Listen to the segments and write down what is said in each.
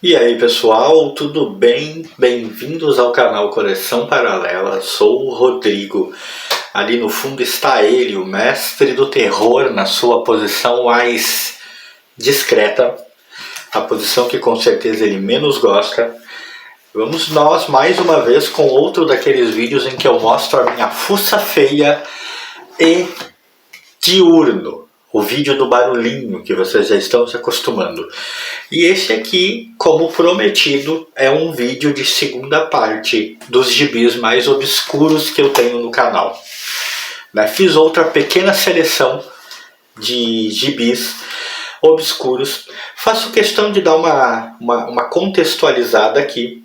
E aí pessoal, tudo bem? Bem-vindos ao canal Coleção Paralela, sou o Rodrigo. Ali no fundo está ele, o mestre do terror, na sua posição mais discreta, a posição que com certeza ele menos gosta. Vamos nós mais uma vez com outro daqueles vídeos em que eu mostro a minha fuça feia e diurno. O vídeo do barulhinho que vocês já estão se acostumando. E esse aqui, como prometido, é um vídeo de segunda parte dos gibis mais obscuros que eu tenho no canal. Fiz outra pequena seleção de gibis obscuros. Faço questão de dar uma contextualizada aqui.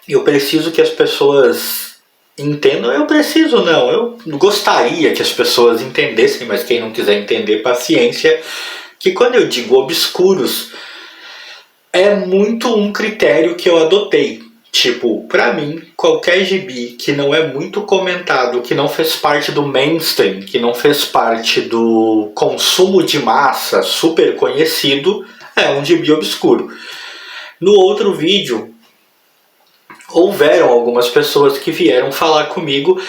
Eu preciso que as pessoas entendam. Eu preciso não, eu gostaria que as pessoas entendessem, mas quem não quiser entender, paciência, que quando eu digo obscuros, é muito um critério que eu adotei. Tipo, pra mim, qualquer gibi que não é muito comentado, que não fez parte do mainstream, que não fez parte do consumo de massa super conhecido, é um gibi obscuro. No outro vídeo, houveram algumas pessoas que vieram falar comigo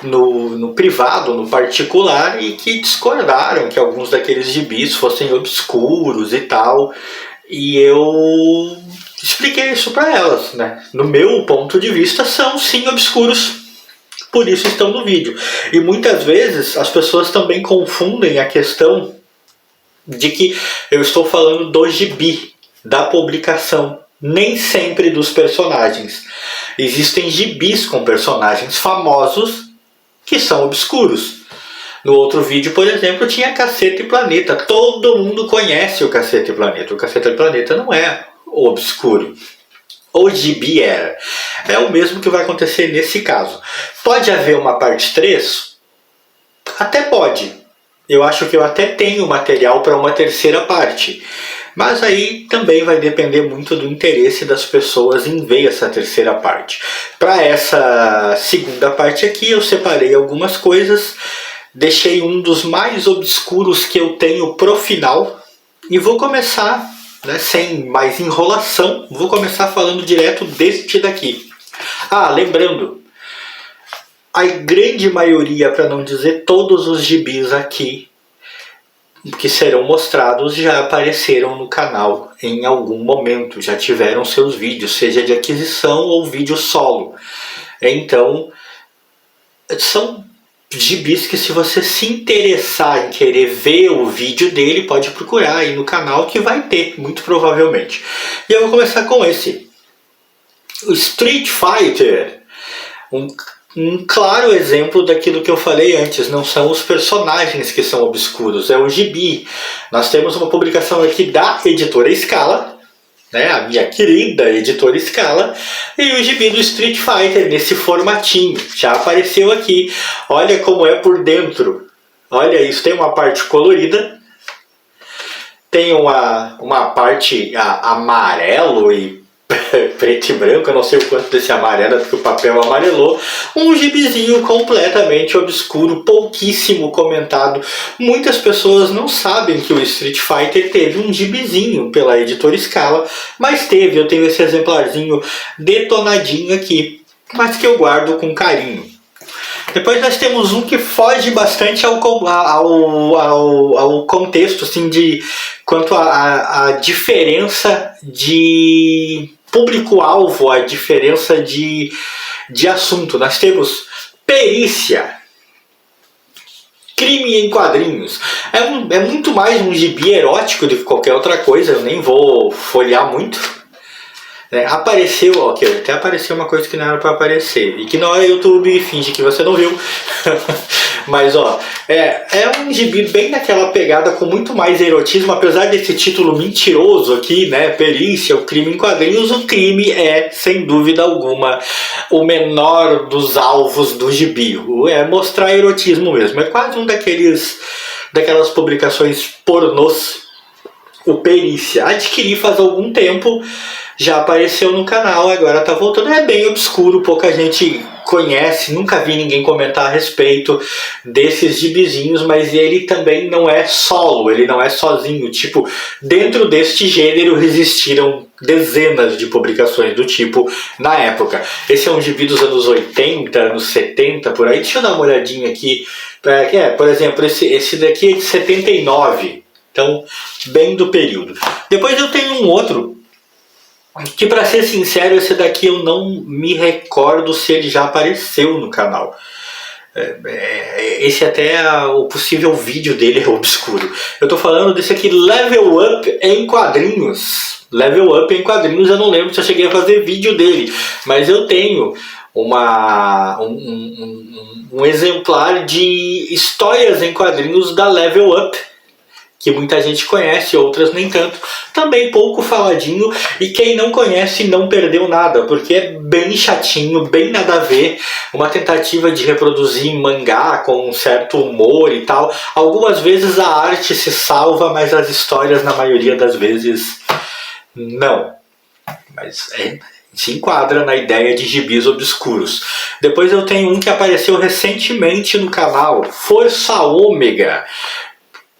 no privado, no particular, e que discordaram que alguns daqueles gibis fossem obscuros e tal. E eu expliquei isso para elas, né? No meu ponto de vista, são sim obscuros, por isso estão no vídeo. E muitas vezes as pessoas também confundem a questão de que eu estou falando do gibi, da publicação. Nem sempre dos personagens. Existem gibis com personagens famosos que são obscuros. No outro vídeo, por exemplo, tinha Caceta e Planeta. Todo mundo conhece o Caceta e Planeta. O Caceta e Planeta não é obscuro. O gibi era. É o mesmo que vai acontecer nesse caso. Pode haver uma parte 3? Até pode. Eu acho que eu até tenho material para uma terceira parte. Mas aí também vai depender muito do interesse das pessoas em ver essa terceira parte. Para essa segunda parte aqui eu separei algumas coisas, deixei um dos mais obscuros que eu tenho pro final e vou começar, sem mais enrolação, vou começar falando direto deste daqui. Lembrando, a grande maioria, para não dizer todos os gibis aqui, que serão mostrados já apareceram no canal em algum momento, já tiveram seus vídeos, seja de aquisição ou vídeo solo. Então, são gibis que se você se interessar em querer ver o vídeo dele, pode procurar aí no canal que vai ter, muito provavelmente. E eu vou começar com esse. O Street Fighter. Um claro exemplo daquilo que eu falei antes, não são os personagens que são obscuros, é o gibi. Nós temos uma publicação aqui da editora Scala, a minha querida editora Scala, e o gibi do Street Fighter nesse formatinho, já apareceu aqui. Olha como é por dentro, olha isso, tem uma parte colorida, tem uma parte amarelo e preto e branco, eu não sei o quanto desse amarelo, porque o papel amarelou. Um gibizinho completamente obscuro, pouquíssimo comentado. Muitas pessoas não sabem que o Street Fighter teve um gibizinho pela editora Scala, mas teve. Eu tenho esse exemplarzinho detonadinho aqui, mas que eu guardo com carinho. Depois nós temos um que foge bastante ao contexto, assim, de quanto a diferença de público-alvo, a diferença de assunto. Nós temos perícia, crime em quadrinhos. É muito mais um gibi erótico do que qualquer outra coisa, eu nem vou folhear muito. Apareceu, até apareceu uma coisa que não era para aparecer, e que não é YouTube, finge que você não viu. Mas é um gibi bem naquela pegada, com muito mais erotismo, apesar desse título mentiroso aqui, perícia, o crime em quadrinhos. O crime é, sem dúvida alguma, o menor dos alvos do gibi, é mostrar erotismo mesmo, é quase um daquelas publicações pornôs o Perícia. Adquiri faz algum tempo, já apareceu no canal, agora tá voltando. É bem obscuro, pouca gente conhece, nunca vi ninguém comentar a respeito desses gibizinhos, mas ele também não é solo, ele não é sozinho. Tipo, dentro deste gênero existiram dezenas de publicações do tipo na época. Esse é um gibi dos anos 80, anos 70, por aí. Deixa eu dar uma olhadinha aqui. Por exemplo, esse daqui é de 79. Então, bem do período. Depois eu tenho um outro, que para ser sincero, esse daqui eu não me recordo se ele já apareceu no canal. Esse até o possível vídeo dele é obscuro. Eu tô falando desse aqui, Level Up em quadrinhos. Level Up em quadrinhos, eu não lembro se eu cheguei a fazer vídeo dele, mas eu tenho um exemplar de histórias em quadrinhos da Level Up, que muita gente conhece, outras nem tanto. Também pouco faladinho, e quem não conhece não perdeu nada, porque é bem chatinho, bem nada a ver. Uma tentativa de reproduzir mangá com um certo humor e tal. Algumas vezes a arte se salva, mas as histórias na maioria das vezes não. Mas se enquadra na ideia de gibis obscuros. Depois eu tenho um que apareceu recentemente no canal, Força Ômega.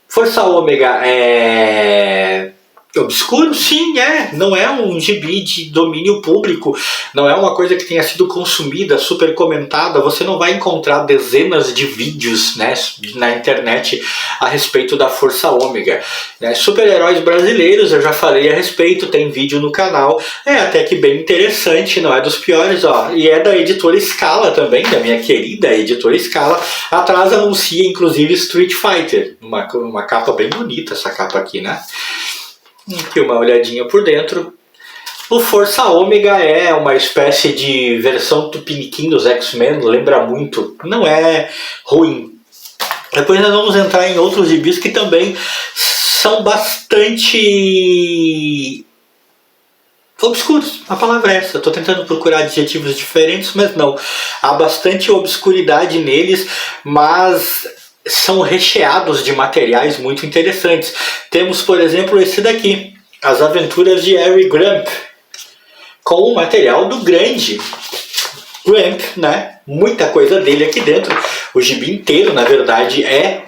Força Ômega é obscuro? Sim, não é um gibi de domínio público, não é uma coisa que tenha sido consumida, super comentada. Você não vai encontrar dezenas de vídeos, né, na internet a respeito da Força Ômega. Super-heróis brasileiros, eu já falei a respeito, tem vídeo no canal, até que bem interessante, não é dos piores, ó. E é da editora Scala também, da minha querida editora Scala. Atrás anuncia inclusive Street Fighter, uma capa bem bonita, essa capa aqui, né? Aqui uma olhadinha por dentro. O Força Ômega é uma espécie de versão tupiniquim dos X-Men, lembra muito, não é ruim. Depois nós vamos entrar em outros gibis que também são bastante obscuros. A palavra é essa, estou tentando procurar adjetivos diferentes, mas não. Há bastante obscuridade neles, mas são recheados de materiais muito interessantes. Temos, por exemplo, esse daqui, As Aventuras de Harry Gramp, com o material do grande Gramp, né? Muita coisa dele aqui dentro. O gibi inteiro, na verdade, é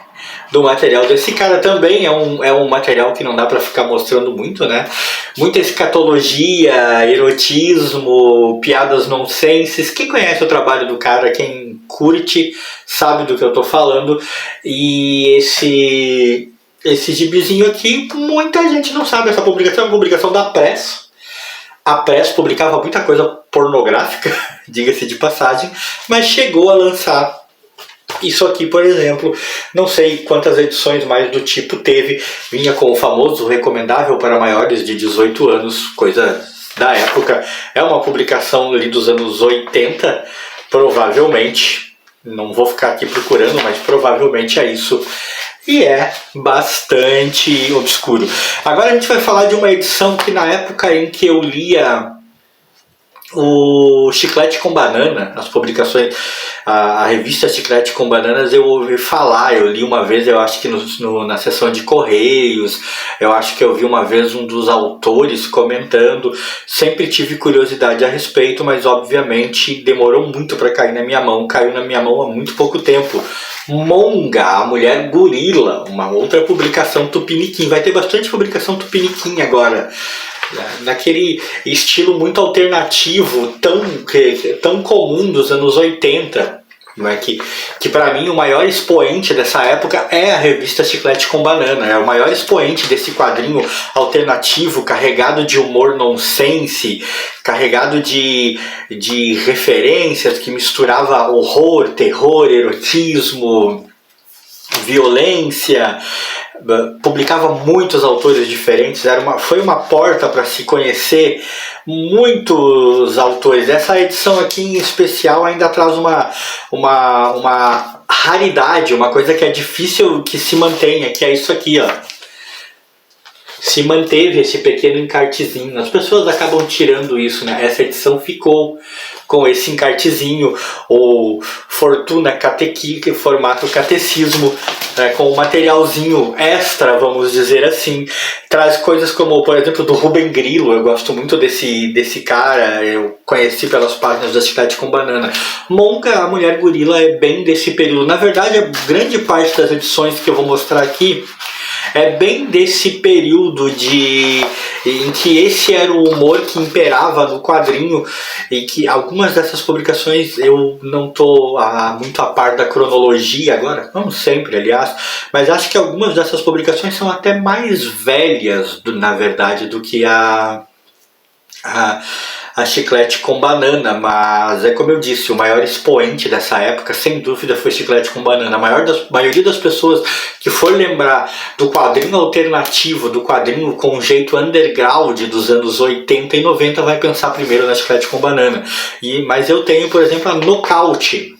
do material desse cara também. É um material que não dá pra ficar mostrando muito, né? Muita escatologia, erotismo, piadas nonsenses. Quem conhece o trabalho do cara, quem curte, sabe do que eu tô falando. E esse gibizinho aqui, muita gente não sabe. Essa publicação é uma publicação da Press. A Press publicava muita coisa pornográfica, diga-se de passagem, mas chegou a lançar isso aqui, por exemplo. Não sei quantas edições mais do tipo teve. Vinha com o famoso recomendável para maiores de 18 anos, coisa da época. É uma publicação ali dos anos 80, provavelmente. Não vou ficar aqui procurando, mas provavelmente é isso. E é bastante obscuro. Agora a gente vai falar de uma edição que na época em que eu lia o Chiclete com Banana, as publicações, a revista Chiclete com Bananas, eu ouvi falar, eu li uma vez, eu acho que na seção de Correios, eu acho que eu vi uma vez um dos autores comentando. Sempre tive curiosidade a respeito, mas obviamente demorou muito para cair na minha mão. Caiu na minha mão há muito pouco tempo. Monga, a Mulher Gorila, uma outra publicação tupiniquim. Vai ter bastante publicação tupiniquim agora, naquele estilo muito alternativo, tão comum dos anos 80, né? Que para mim o maior expoente dessa época é a revista Chiclete com Banana. É o maior expoente desse quadrinho alternativo, carregado de humor nonsense, carregado de referências, que misturava horror, terror, erotismo, violência. Publicava muitos autores diferentes, foi uma porta para se conhecer muitos autores. Essa edição aqui em especial ainda traz uma raridade, uma coisa que é difícil que se mantenha, que é isso aqui, ó. se manteve esse pequeno encartezinho. As pessoas acabam tirando isso, né? Essa edição ficou com esse encartezinho, ou Fortuna Catequique, formato catecismo, né, com um materialzinho extra, vamos dizer assim. Traz coisas como, por exemplo, do Rubem Grillo. Eu gosto muito desse cara, eu conheci pelas páginas da Chiclete com Banana. Monga, a Mulher Gorila, é bem desse período. Na verdade, a grande parte das edições que eu vou mostrar aqui é bem desse período em que esse era o humor que imperava no quadrinho, e que algumas dessas publicações eu não estou muito a par da cronologia agora, não sempre, aliás, mas acho que algumas dessas publicações são até mais velhas, na verdade, do que a Chiclete com Banana, mas é como eu disse, o maior expoente dessa época, sem dúvida, foi Chiclete com Banana. A maioria das pessoas que for lembrar do quadrinho alternativo, do quadrinho com jeito underground dos anos 80 e 90, vai pensar primeiro na Chiclete com Banana. Mas eu tenho, por exemplo, a Nocaute.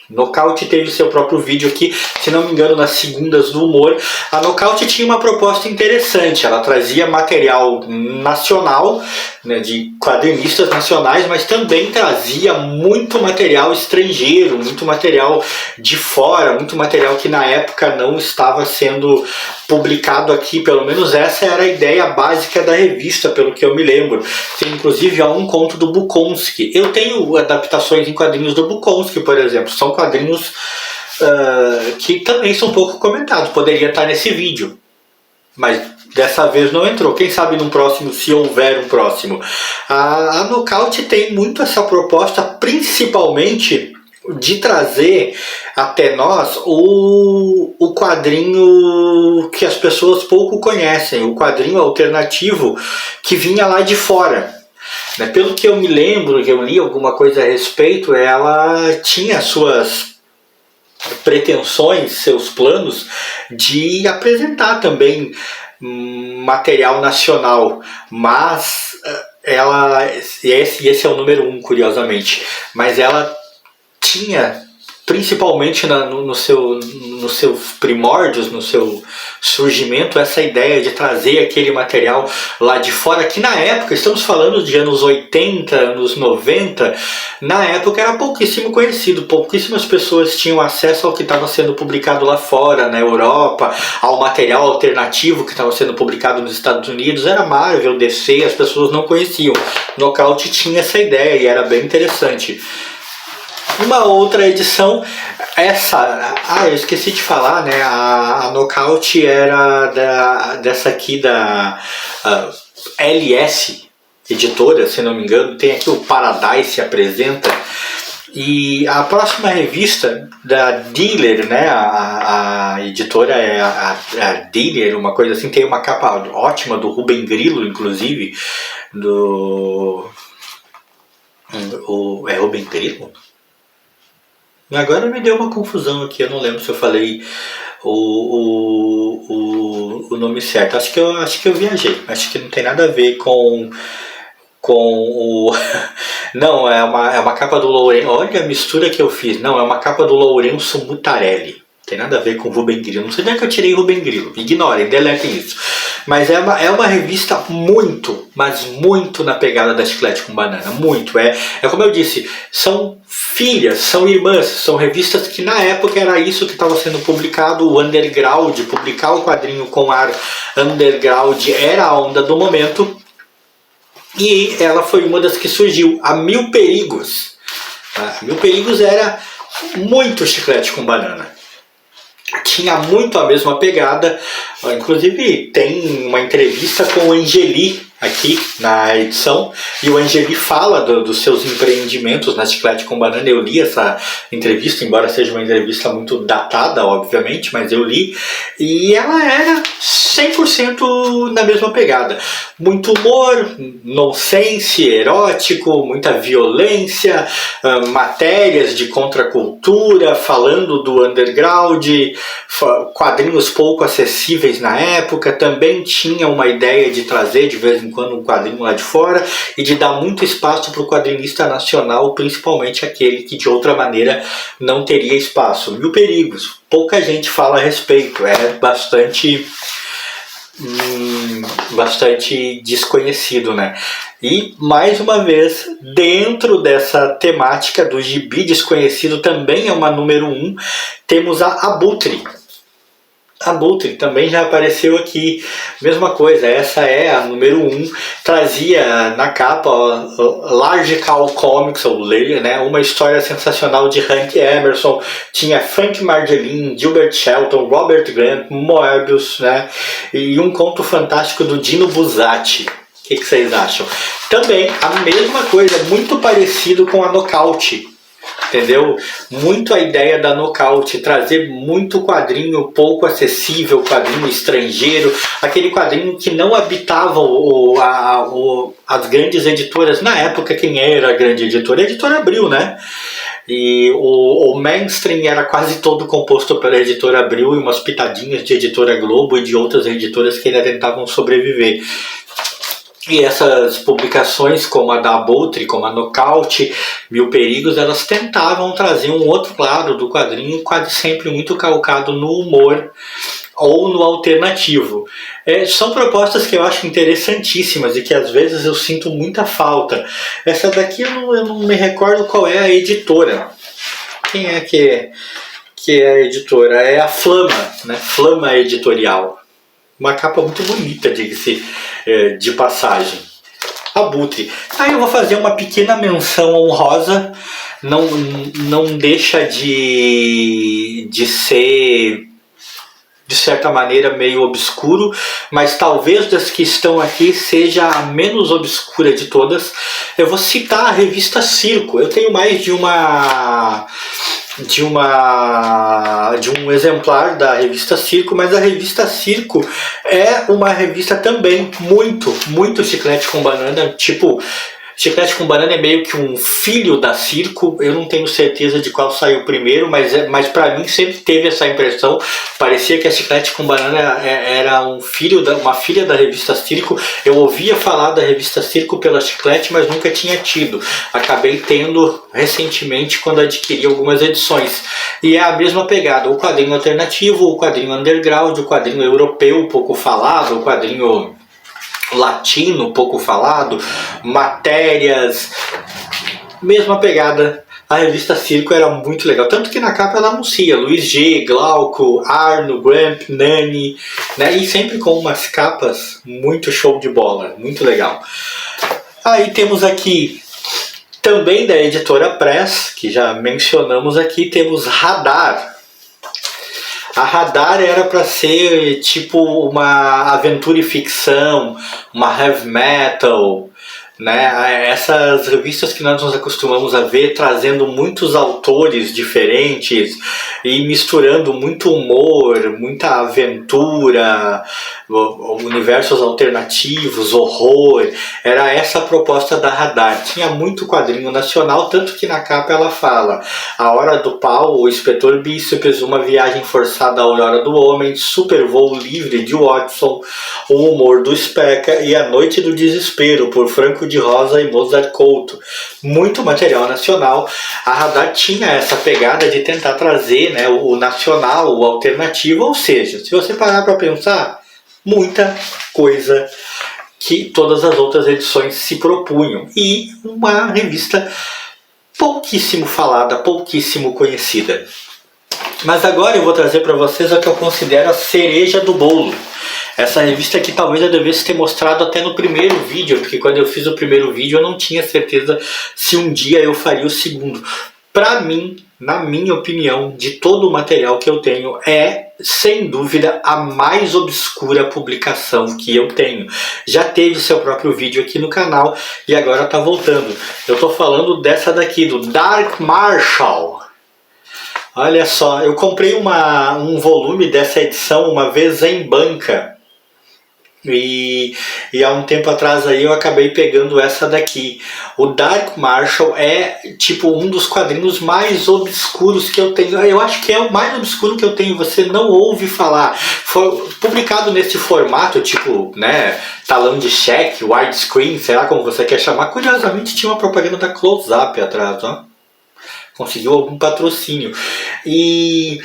Nocaute teve seu próprio vídeo aqui, se não me engano, nas segundas do humor. A Nocaute tinha uma proposta interessante, ela trazia material nacional, né, de quadrinistas nacionais, mas também trazia muito material estrangeiro, muito material de fora, muito material que na época não estava sendo publicado aqui. Pelo menos essa era a ideia básica da revista, pelo que eu me lembro. Tem inclusive um conto do Bukowski. Eu tenho adaptações em quadrinhos do Bukowski, por exemplo. São quadrinhos que também são pouco comentados. Poderia estar nesse vídeo, mas dessa vez não entrou. Quem sabe num próximo, se houver um próximo. A Nocaute tem muito essa proposta, principalmente de trazer até nós o quadrinho que as pessoas pouco conhecem, o quadrinho alternativo que vinha lá de fora. Pelo que eu me lembro, que eu li alguma coisa a respeito, ela tinha suas pretensões, seus planos de apresentar também material nacional, mas esse é o número 1, curiosamente, mas ela tinha, principalmente nos seus primórdios, no seu surgimento, essa ideia de trazer aquele material lá de fora, que na época, estamos falando de anos 80, anos 90, na época era pouquíssimo conhecido, pouquíssimas pessoas tinham acesso ao que estava sendo publicado lá fora, na Europa, ao material alternativo que estava sendo publicado nos Estados Unidos. Era Marvel, DC, as pessoas não conheciam. Nocaute tinha essa ideia e era bem interessante. Uma outra edição, eu esqueci de falar, né? A Nocaute era dessa aqui da LS Editora, se não me engano. Tem aqui o Paradise se apresenta. E a próxima revista da Dealer, né? A editora é a Dealer, uma coisa assim. Tem uma capa ótima do Rubem Grillo, inclusive. É Rubem Grillo? Agora me deu uma confusão aqui, eu não lembro se eu falei o nome certo. Acho que eu viajei. Acho que não tem nada a ver com o... Não, é uma capa do Lourenço. Olha a mistura que eu fiz. Não, é uma capa do Lourenço Mutarelli. Tem nada a ver com Rubem Grillo. Não sei nem que eu tirei Rubem Grillo. Ignorem, deletem isso. Mas é uma revista muito, mas muito na pegada da Chiclete com Banana. Muito. É como eu disse, são filhas, são irmãs, são revistas que na época era isso que estava sendo publicado, o underground, publicar o quadrinho com ar underground era a onda do momento. E ela foi uma das que surgiu, a Mil Perigos. A Mil Perigos era muito Chiclete com Banana. Tinha muito a mesma pegada, inclusive tem uma entrevista com o Angeli aqui na edição, e o Angeli fala dos seus empreendimentos na Chiclete com Banana. Eu li essa entrevista, embora seja uma entrevista muito datada, obviamente, mas eu li, e ela era 100% na mesma pegada. Muito humor, nonsense, erótico, muita violência, matérias de contracultura, falando do underground, quadrinhos pouco acessíveis na época. Também tinha uma ideia de trazer de vez em quando um quadrinho lá de fora e de dar muito espaço para o quadrinista nacional, principalmente aquele que de outra maneira não teria espaço. Mil Perigos, pouca gente fala a respeito, é bastante bastante desconhecido, né? E mais uma vez, dentro dessa temática do gibi desconhecido, também é uma número 1, temos a Abutre. Abutre também já apareceu aqui, mesma coisa, essa é a número 1, trazia na capa Large Cow Comics, ou Leia, né, uma história sensacional de Hank Emerson, tinha Frank Margelin, Gilbert Shelton, Robert Grant, Moebius, né, e um conto fantástico do Dino Buzzati. O que vocês acham? Também a mesma coisa, muito parecido com a Nocaute. Entendeu? Muito a ideia da Nocaute, trazer muito quadrinho pouco acessível, quadrinho estrangeiro, aquele quadrinho que não habitava as grandes editoras. Na época, quem era a grande editora? A editora Abril, né? E o mainstream era quase todo composto pela editora Abril e umas pitadinhas de editora Globo e de outras editoras que ainda tentavam sobreviver. E essas publicações, como a da Abutre, como a Nocaute, Mil Perigos, elas tentavam trazer um outro lado do quadrinho, quase sempre muito calcado no humor ou no alternativo. São propostas que eu acho interessantíssimas e que às vezes eu sinto muita falta. Essa daqui eu não me recordo qual é a editora. Quem é que é a editora? É a Flama, né? Flama Editorial. Uma capa muito bonita, diga-se de passagem. Abutre. Aí eu vou fazer uma pequena menção honrosa. Não deixa de ser, de certa maneira, meio obscuro, mas talvez das que estão aqui seja a menos obscura de todas. Eu vou citar a revista Circo. Eu tenho mais de um exemplar da revista Circo, mas a revista Circo é uma revista também muito Chiclete com Banana, tipo, Chiclete com Banana é meio que um filho da Circo, eu não tenho certeza de qual saiu primeiro, mas para mim sempre teve essa impressão, parecia que a Chiclete com Banana era uma filha da revista Circo. Eu ouvia falar da revista Circo pela Chiclete, mas nunca tinha tido. Acabei tendo recentemente quando adquiri algumas edições. E é a mesma pegada, o quadrinho alternativo, o quadrinho underground, o quadrinho europeu pouco falado, o quadrinho latino pouco falado, matérias, mesma pegada. A revista Circo era muito legal, tanto que na capa ela anuncia Luiz G, Glauco, Arno, Gramp, Nani, né? E sempre com umas capas muito show de bola, muito legal. Aí temos aqui também da editora Press, que já mencionamos aqui, temos Radar. A Radar era para ser tipo uma aventura e ficção, uma heavy metal, né? Essas revistas que nós nos acostumamos a ver trazendo muitos autores diferentes e misturando muito humor, muita aventura, universos alternativos, horror. Era essa a proposta da Radar. Tinha muito quadrinho nacional, tanto que na capa ela fala: A Hora do Pau, o Inspetor Bíceps, Uma Viagem Forçada à Aurora do Homem, Super Voo Livre de Watson, O Humor do Speca e A Noite do Desespero, por Franco de Rosa e Mozart Couto. Muito material nacional. A Radar tinha essa pegada de tentar trazer, né, o nacional, o alternativo, ou seja, se você parar para pensar, muita coisa que todas as outras edições se propunham. E uma revista pouquíssimo falada, pouquíssimo conhecida. Mas agora eu vou trazer para vocês o que eu considero a cereja do bolo. Essa revista aqui talvez eu devesse ter mostrado até no primeiro vídeo, porque quando eu fiz o primeiro vídeo eu não tinha certeza se um dia eu faria o segundo. Para mim, na minha opinião, de todo o material que eu tenho, é sem dúvida a mais obscura publicação que eu tenho. Já teve seu próprio vídeo aqui no canal e agora está voltando. Eu estou falando dessa daqui, do Dark Marshall. Olha só, eu comprei um volume dessa edição uma vez em banca. E há um tempo atrás aí eu acabei pegando essa daqui. O Dark Marshall é tipo um dos quadrinhos mais obscuros que eu tenho. Eu acho que é o mais obscuro que eu tenho. Você não ouve falar. Foi publicado nesse formato, tipo, né, talão de cheque, widescreen, sei lá como você quer chamar. Curiosamente tinha uma propaganda da Close Up atrás, ó. Conseguiu algum patrocínio. E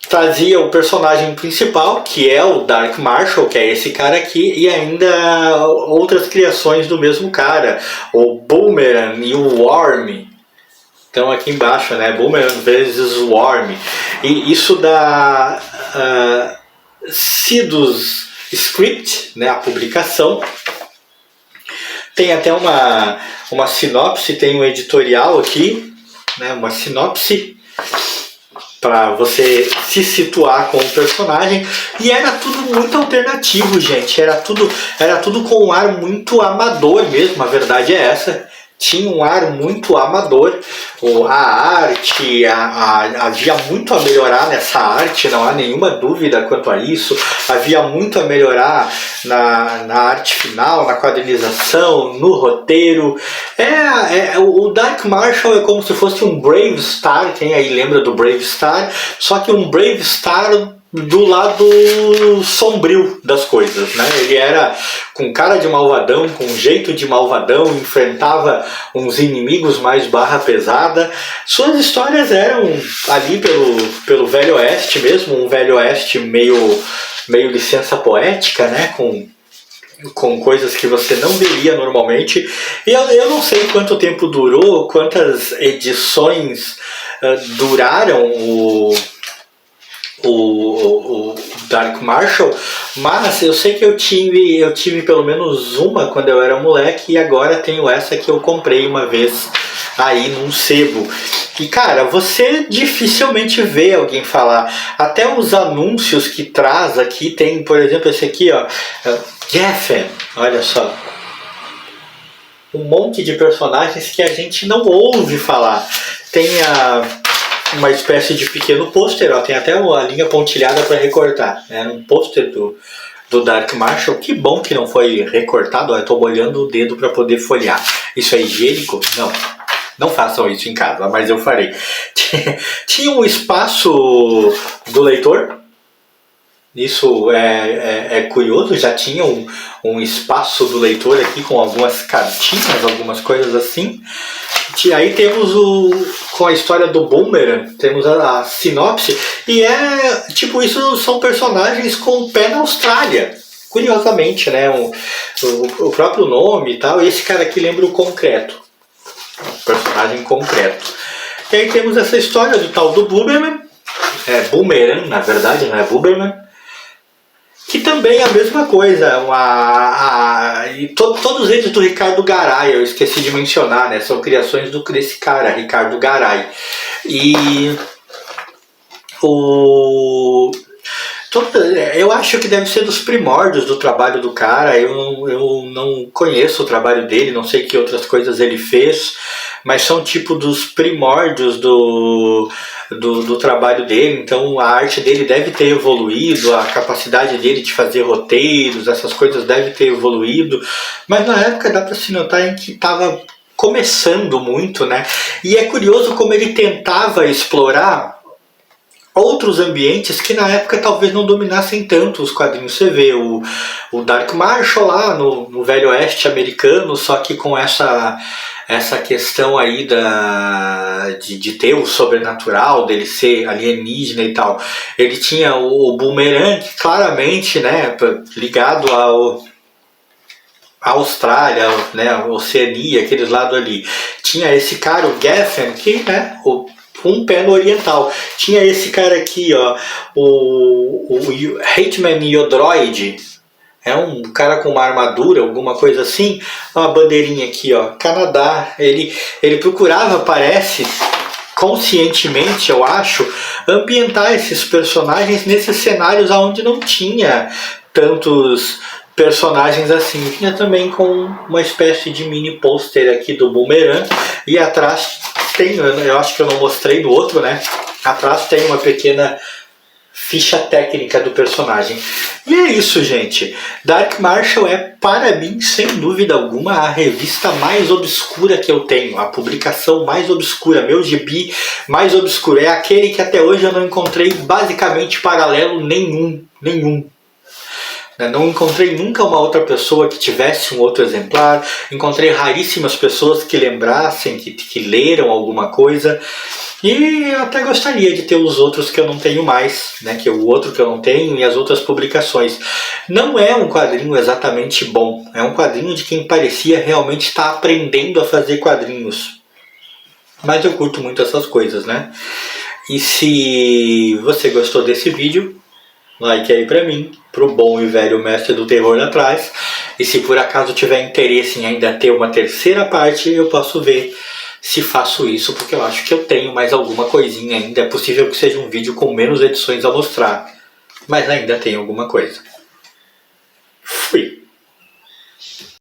trazia o personagem principal, que é o Dark Marshall, que é esse cara aqui, e ainda outras criações do mesmo cara, o Boomerang e o Worm. Então aqui embaixo, né, Boomerang vezes Worm. E isso dá Sidus Script, né, a publicação. Tem até uma sinopse, tem um editorial aqui, né, uma sinopse para você se situar com o personagem. E era tudo muito alternativo, gente. Era tudo com um ar muito amador mesmo, a verdade é essa. Tinha um ar muito amador. A arte, havia muito a melhorar nessa arte, não há nenhuma dúvida quanto a isso. Havia muito a melhorar na arte final, na quadrinização, no roteiro. O Dark Marshall é como se fosse um Brave Star, quem aí lembra do Brave Star? Só que um Brave Star do lado sombrio das coisas, né? Ele era com cara de malvadão, com jeito de malvadão, enfrentava uns inimigos mais barra pesada. Suas histórias eram ali pelo Velho Oeste mesmo, um Velho Oeste meio licença poética, né? Com coisas que você não veria normalmente. E eu não sei quanto tempo durou, quantas edições duraram o Dark Marshall, mas eu sei que eu tive pelo menos uma quando eu era moleque, e agora tenho essa que eu comprei uma vez aí num sebo. E cara, você dificilmente vê alguém falar. Até os anúncios que traz aqui, tem, por exemplo, esse aqui, ó, Geffen, olha só. Um monte de personagens que a gente não ouve falar. Tem uma espécie de pequeno pôster, ó, tem até a linha pontilhada para recortar. Era um pôster do Dark Marshall. Que bom que não foi recortado. Eu estou molhando o dedo para poder folhear. Isso é higiênico? Não façam isso em casa, mas eu farei. Tinha um espaço do leitor. Isso é curioso. Já tinha um espaço do leitor aqui com algumas cartinhas, algumas coisas assim. Aí temos com a história do Boomerang, temos a sinopse, e tipo, isso são personagens com o pé na Austrália, curiosamente, né? O próprio nome e tal. Esse cara aqui lembra o Concreto, o personagem Concreto. E aí temos essa história do tal do Boomerang, Boomerang na verdade, não é Boomerang, que também é a mesma coisa. E todos eles do Ricardo Garay, eu esqueci de mencionar, né? São criações desse cara, Ricardo Garay. E eu acho que deve ser dos primórdios do trabalho do cara. Eu não conheço o trabalho dele, não sei que outras coisas ele fez, mas são tipo dos primórdios do trabalho dele. Então a arte dele deve ter evoluído, a capacidade dele de fazer roteiros, essas coisas deve ter evoluído, mas na época dá para se notar em que estava começando muito, né? E é curioso como ele tentava explorar outros ambientes que na época talvez não dominassem tanto os quadrinhos. Você vê o Dark Marshall lá no Velho Oeste americano, só que com essa questão aí de ter o sobrenatural, dele ser alienígena e tal. Ele tinha o Boomerang, claramente, né, ligado à Austrália, né, a Oceania, aqueles lados ali. Tinha esse cara, o Geffen, que, né, um pé no oriental. Tinha esse cara aqui, ó, o Hitman Yodroid. É um cara com uma armadura, alguma coisa assim. Uma bandeirinha aqui, ó, Canadá. Ele procurava, parece, conscientemente, eu acho, ambientar esses personagens nesses cenários onde não tinha tantos personagens assim. Tinha também com uma espécie de mini pôster aqui do Boomerang. E atrás tem, eu acho que eu não mostrei no outro, né? Atrás tem uma pequena ficha técnica do personagem. E é isso, gente. Dark Marshall é, para mim, sem dúvida alguma, a revista mais obscura que eu tenho. A publicação mais obscura. Meu gibi mais obscuro. É aquele que até hoje eu não encontrei basicamente paralelo nenhum. né? Não encontrei nunca uma outra pessoa que tivesse um outro exemplar. Encontrei raríssimas pessoas que lembrassem, que leram alguma coisa. E eu até gostaria de ter os outros que eu não tenho mais, né? Que é o outro que eu não tenho e as outras publicações. Não é um quadrinho exatamente bom. É um quadrinho de quem parecia realmente estar aprendendo a fazer quadrinhos. Mas eu curto muito essas coisas, né? E se você gostou desse vídeo, like aí pra mim, pro bom e velho mestre do terror atrás. E se por acaso tiver interesse em ainda ter uma terceira parte, eu posso ver se faço isso, porque eu acho que eu tenho mais alguma coisinha ainda. É possível que seja um vídeo com menos edições a mostrar, mas ainda tem alguma coisa. Fui!